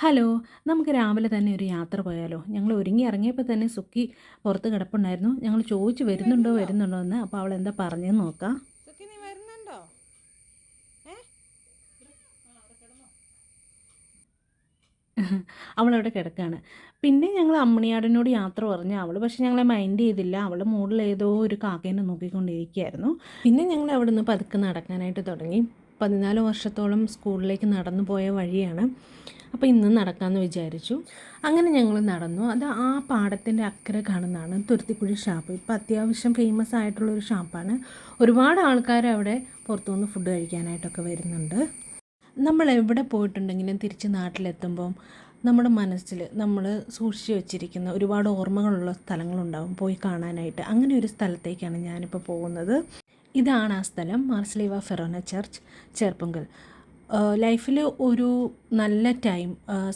Hello, നമുക്ക് രാവിലെ തന്നെ ഒരു യാത്ര പോയാലോ? ഞങ്ങൾ ഒരുങ്ങി ഇറങ്ങിയപ്പോൾ തന്നെ സുക്കി പുറത്ത് കിടപ്പുണ്ടായിരുന്നു. ഞങ്ങൾ ചോദിച്ചു നീ വരുന്നുണ്ടോ വരുന്നുണ്ടോ? വരുന്നുണ്ടോ എന്ന്. അപ്പോൾ അവൾ എന്താ പറഞ്ഞതെന്ന് നോക്കാം. സുഖി നീ വരുന്നുണ്ടോ? ഏ അവളവിടെ കിടക്കുകയാണ്. പിന്നെ ഞങ്ങൾ അമ്മണിയാടിനോട് യാത്ര പറഞ്ഞു. അവൾ പക്ഷെ ഞങ്ങളെ മൈൻഡ് ചെയ്തില്ല. അവൾ മുകളിൽ ഏതോ ഒരു കാക്കേനെ നോക്കിക്കൊണ്ടിരിക്കുകയായിരുന്നു. പിന്നെ ഞങ്ങൾ അവിടെ നിന്ന് പതുക്കെ നടക്കാനായിട്ട് തുടങ്ങി. 14 വർഷത്തോളം സ്കൂളിലേക്ക് നടന്നു പോയ വഴിയാണ്. അപ്പോൾ ഇന്ന് നടക്കാമെന്ന് വിചാരിച്ചു. അങ്ങനെ ഞങ്ങൾ നടന്നു. അത് ആ പാടത്തിൻ്റെ അക്കരെ കാണുന്നതാണ് തുരുത്തിക്കുഴി ഷാപ്പ്. ഇപ്പോൾ അത്യാവശ്യം ഫേമസ് ആയിട്ടുള്ളൊരു ഷാപ്പാണ്. ഒരുപാട് ആൾക്കാർ അവിടെ പുറത്തുനിന്ന് ഫുഡ് കഴിക്കാനായിട്ടൊക്കെ വരുന്നുണ്ട്. നമ്മൾ എവിടെ പോയിട്ടുണ്ടെങ്കിലും തിരിച്ച് നാട്ടിലെത്തുമ്പം നമ്മുടെ മനസ്സിൽ നമ്മൾ സൂക്ഷിച്ച് വെച്ചിരിക്കുന്ന ഒരുപാട് ഓർമ്മകളുള്ള സ്ഥലങ്ങളുണ്ടാവും പോയി കാണാനായിട്ട്. അങ്ങനെ ഒരു സ്ഥലത്തേക്കാണ് ഞാനിപ്പോൾ പോകുന്നത്. ഇതാണ് ആ സ്ഥലം, മാർസലീവ ഫെറോന ചർച്ച്, ചേർപ്പുങ്കൽ. ലൈഫിൽ ഒരു നല്ല ടൈം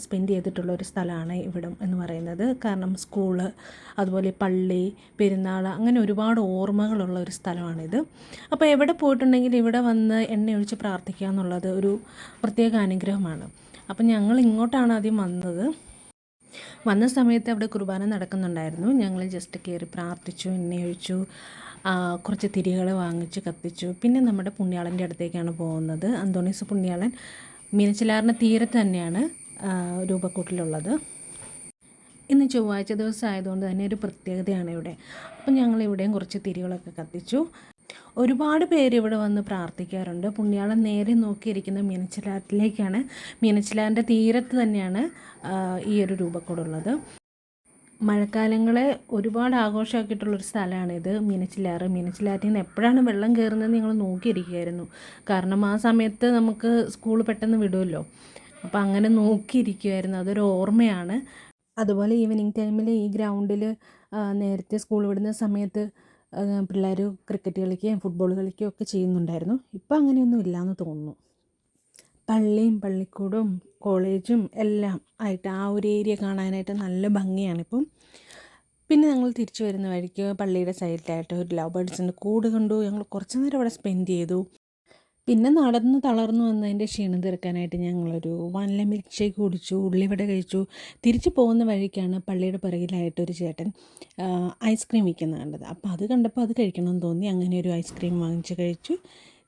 സ്പെൻഡ് ചെയ്തിട്ടുള്ള ഒരു സ്ഥലമാണ് ഇവിടം എന്ന് പറയുന്നത്. കാരണം സ്കൂള്, അതുപോലെ പള്ളി, പെരുന്നാൾ, അങ്ങനെ ഒരുപാട് ഓർമ്മകളുള്ള ഒരു സ്ഥലമാണിത്. അപ്പോൾ എവിടെ പോയിട്ടുണ്ടെങ്കിൽ ഇവിടെ വന്ന് എണ്ണയൊഴിച്ച് പ്രാർത്ഥിക്കുക എന്നുള്ളത് ഒരു പ്രത്യേക അനുഗ്രഹമാണ്. അപ്പം ഞങ്ങൾ ഇങ്ങോട്ടാണ് ആദ്യം വന്നത്. വന്ന സമയത്ത് അവിടെ കുർബാന നടക്കുന്നുണ്ടായിരുന്നു. ഞങ്ങൾ ജസ്റ്റ് കയറി പ്രാർത്ഥിച്ചു, എണ്ണയൊഴിച്ചു, കുറച്ച് തിരികൾ വാങ്ങിച്ചു കത്തിച്ചു. പിന്നെ നമ്മുടെ പുണ്യാളൻ്റെ അടുത്തേക്കാണ് പോകുന്നത്. അന്തോണീസ് പുണ്യാളൻ മീനച്ചിലാറിൻ്റെ തീരത്ത് തന്നെയാണ് രൂപക്കൂട്ടിലുള്ളത്. ഇന്ന് ചൊവ്വാഴ്ച ദിവസം ആയതുകൊണ്ട് തന്നെ ഒരു പ്രത്യേകതയാണ് ഇവിടെ. അപ്പം ഞങ്ങൾ ഇവിടെയും കുറച്ച് തിരികളൊക്കെ കത്തിച്ചു. ഒരുപാട് പേര് ഇവിടെ വന്ന് പ്രാർത്ഥിക്കാറുണ്ട്. പുണ്യാളൻ നേരെ നോക്കിയിരിക്കുന്ന മീനച്ചിലാറ്റിലേക്കാണ്. മീനച്ചിലാറിൻ്റെ തീരത്ത് തന്നെയാണ് ഈ ഒരു രൂപക്കൂടുള്ളത്. മഴക്കാലങ്ങളെ ഒരുപാട് ആഘോഷമാക്കിയിട്ടുള്ളൊരു സ്ഥലമാണിത്, മീനച്ചിലാറ്. മീനച്ചിലാറ്റിൽ നിന്ന് എപ്പോഴാണ് വെള്ളം കയറുന്നതെന്ന് ഞങ്ങൾ നോക്കിയിരിക്കുകയായിരുന്നു. കാരണം ആ സമയത്ത് നമുക്ക് സ്കൂൾ പെട്ടെന്ന് വിടുമല്ലോ. അപ്പോൾ അങ്ങനെ നോക്കിയിരിക്കുമായിരുന്നു. അതൊരു ഓർമ്മയാണ്. അതുപോലെ ഈവനിങ് ടൈമിൽ ഈ ഗ്രൗണ്ടിൽ നേരത്തെ സ്കൂൾ വിടുന്ന സമയത്ത് പിള്ളേർ ക്രിക്കറ്റ് കളിക്കുകയും ഫുട്ബോൾ കളിക്കുകയും ഒക്കെ ചെയ്യുന്നുണ്ടായിരുന്നു. ഇപ്പം അങ്ങനെയൊന്നും ഇല്ലയെന്ന് തോന്നുന്നു. പള്ളിയും പള്ളിക്കൂടവും കോളേജും എല്ലാം ആയിട്ട് ആ ഒരു ഏരിയ കാണാനായിട്ട് നല്ല ഭംഗിയാണിപ്പം. പിന്നെ ഞങ്ങൾ തിരിച്ചു വരുന്ന വഴിക്ക് പള്ളിയുടെ സൈഡിലായിട്ട് ഒരു ലവ് ബേർഡ്സിൻ്റെ കൂട് കണ്ടു. ഞങ്ങൾ കുറച്ച് നേരം അവിടെ സ്പെൻഡ് ചെയ്തു. പിന്നെ നടന്ന് തളർന്നു വന്നതിൻ്റെ ക്ഷീണം തീർക്കാനായിട്ട് ഞങ്ങളൊരു വാനില മിൽക്ക് ഷേക്ക് കുടിച്ചു, ഉള്ളിവട കഴിച്ചു. തിരിച്ചു പോകുന്ന വഴിക്കാണ് പള്ളിയുടെ പിറകിലായിട്ടൊരു ചേട്ടൻ ഐസ്ക്രീം വിൽക്കുന്നത് കണ്ടത്. അപ്പോൾ അത് കണ്ടപ്പോൾ അത് കഴിക്കണമെന്ന് തോന്നി. അങ്ങനെ ഒരു ഐസ്ക്രീം വാങ്ങിച്ച് കഴിച്ചു.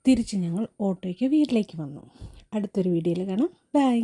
തിരിച്ച് ഞങ്ങൾ ഓട്ടോയ്ക്ക് വീട്ടിലേക്ക് വന്നു. അടുത്തൊരു വീഡിയോയിൽ കാണാം. ബൈ.